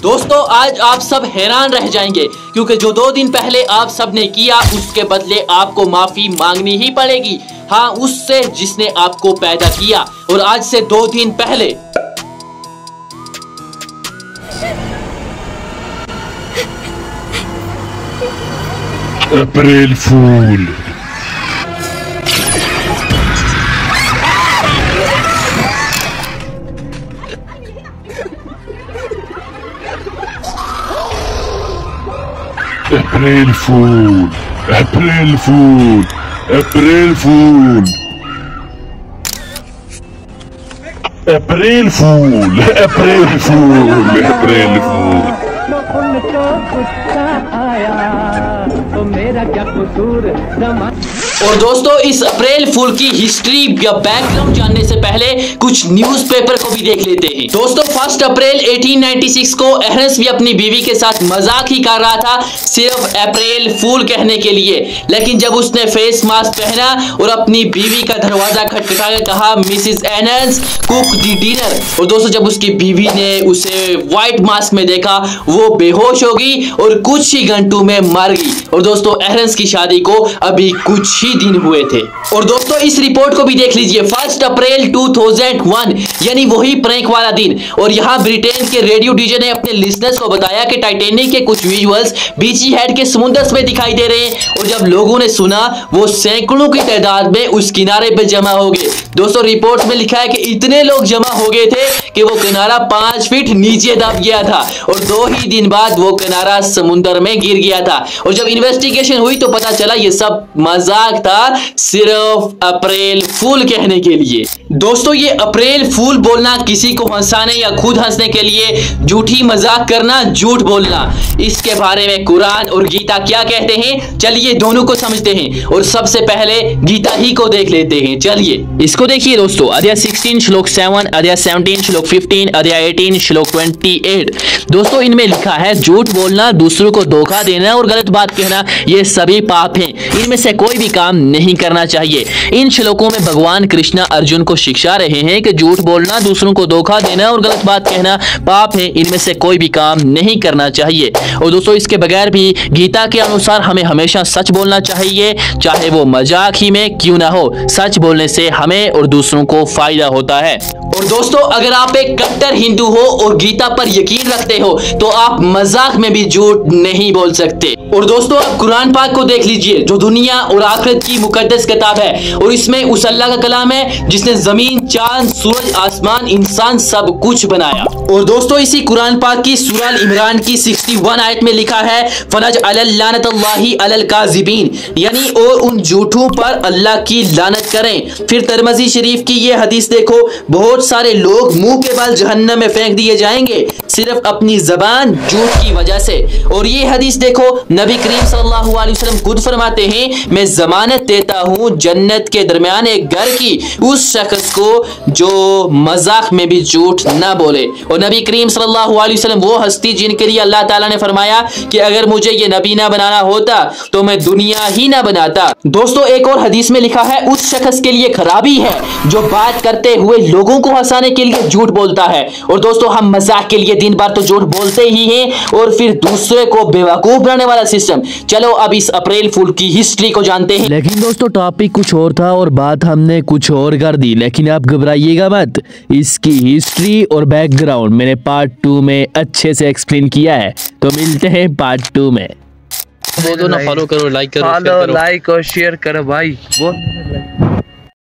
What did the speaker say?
दोस्तों आज आप सब हैरान रह जाएंगे क्योंकि जो 2 दिन पहले आप सब ने किया उसके बदले आपको माफी मांगनी ही पड़ेगी। हाँ, उससे जिसने आपको पैदा किया और आज से 2 दिन पहले। अप्रैल फूल। अप्रैल फूल, अप्रैल फूल, अप्रैल फूल, अप्रैल फूल, अप्रैल फूल, अप्रैल फूल। उनको गुस्सा आया तो मेरा क्या कसूर। और दोस्तों इस अप्रैल फूल की हिस्ट्री या बैकग्राउंड जानने से पहले कुछ न्यूज़पेपर को भी देख लेते हैं। दोस्तों 1 अप्रैल 1896 को एहरन्स भी अपनी बीवी के साथ मजाक ही कर रहा था, सिर्फ अप्रैल फूल कहने के लिए। लेकिन जब उसने फेस मास्क पहना और अपनी बीवी का दरवाजा खटखटा कर कहा मिसिस एहरन्स कुक दी डिनर, और दोस्तों जब उसकी बीवी ने उसे व्हाइट मास्क में देखा वो बेहोश हो गई और कुछ ही घंटों में मर गई। और दोस्तों एहरन्स की शादी को अभी कुछ ही दिन हुए थे। और दोस्तों इस रिपोर्ट को भी देख लीजिए, 1 अप्रैल 2001 यानी वही प्रैंक वाला दिन। और यहाँ ब्रिटेन के रेडियो डीजे ने अपने लिसनर्स को बताया कि टाइटैनिक के कुछ विजुअल्स बीची हेड के समुद्र में दिखाई दे रहे हैं। और जब लोगों ने सुना वो सैकड़ों की तादाद में उस किनारे पे जमा हो गए। दोस्तों रिपोर्ट में लिखा है कि इतने लोग जमा हो गए थे कि वो किनारा 5 फीट नीचे दब गया था और 2 ही दिन बाद वो किनारा समुद्र में गिर गया था। और जब इन्वेस्टिगेशन हुई तो पता चला ये सब मजाक था, सिर्फ अप्रैल फूल कहने के लिए। दोस्तों ये अप्रैल फूल बोलना, किसी को हंसाने या खुद हंसने के लिए झूठी मजाक करना, झूठ बोलना, इसके बारे में कुरान और गीता क्या कहते हैं चलिए दोनों को समझते हैं। और सबसे पहले गीता ही को देख लेते हैं। चलिए इसको देखिए दोस्तों, अध्याय 16 श्लोक 7, अध्याय 17 श्लोक 15, अध्याय 18 श्लोक 28। दोस्तों इनमें लिखा है झूठ बोलना, दूसरों को धोखा देना और गलत बात कहना ये सभी पाप हैं, इनमें से कोई भी काम नहीं करना चाहिए। इन श्लोकों में भगवान कृष्ण अर्जुन को शिक्षा रहे हैं कि झूठ बोलना, दूसरों को धोखा देना और गलत बात कहना पाप है, इनमें से कोई भी काम नहीं करना चाहिए। और दोस्तों इसके बगैर भी गीता के अनुसार हमें हमेशा सच बोलना चाहिए, चाहे वो मजाक ही में क्यों ना हो। सच बोलने से हमें और दूसरों को फायदा होता है। और दोस्तों अगर आप एक कट्टर हिंदू हो और गीता पर यकीन रखते हो तो आप मजाक में भी झूठ नहीं बोल सकते। और दोस्तों आप कुरान पाक को देख लीजिए जो दुनिया और आखिरत की मुकद्दस किताब है, और इसमें उस अल्लाह का कलाम है जिसने जमीन, चांद, सूरज, आसमान, इंसान सब कुछ बनाया। और दोस्तों इसी कुरान पाक की सूरह अल इमरान की 61 आयत में लिखा है फनज लानतुल्लाहि अलल काज़िबीन, यानी और उन झूठों पर अल्लाह की लानत करें। फिर तिरमिज़ी शरीफ की ये हदीस देखो, बहुत सारे लोग मुंह के बल जहन्नम में फेंक दिए जाएंगे सिर्फ अपनी जबान झूठ की वजह से। और ये हदीस देखो, नबी करीम सल्लल्लाहु अलैहि वसल्लम खुद फरमाते हैं मैं जमानत देता हूँ जन्नत के दरमियान एक घर की उस शख्स को जो मजाक में भी झूठ ना बोले। और नबी करीम सल्लल्लाहु अलैहि वसल्लम वो हस्ती जिनके लिए अल्लाह ताला ने फरमाया कि अगर मुझे ये नबी ना बनाना होता तो मैं दुनिया ही ना बनाता। दोस्तों एक और हदीस में लिखा है उस शख्स के लिए खराबी है जो बात करते हुए लोगों को हंसाने के लिए झूठ बोलता है। और दोस्तों हम मजाक के लिए दिन भर तो झूठ बोलते ही हैं और फिर दूसरे को बेवकूफ बनाने वाला सिस्टम। चलो अब इस अप्रैल फूल की हिस्ट्री को जानते हैं। लेकिन दोस्तों टॉपिक कुछ और था और बात हमने कुछ और कर दी, लेकिन आप घबराइएगा मत, इसकी हिस्ट्री और बैकग्राउंड मैंने पार्ट 2 में अच्छे से एक्सप्लेन किया है। तो मिलते हैं पार्ट 2 में। बोलो ना, फॉलो करो, लाइक करो, लाइक और शेयर करो भाई।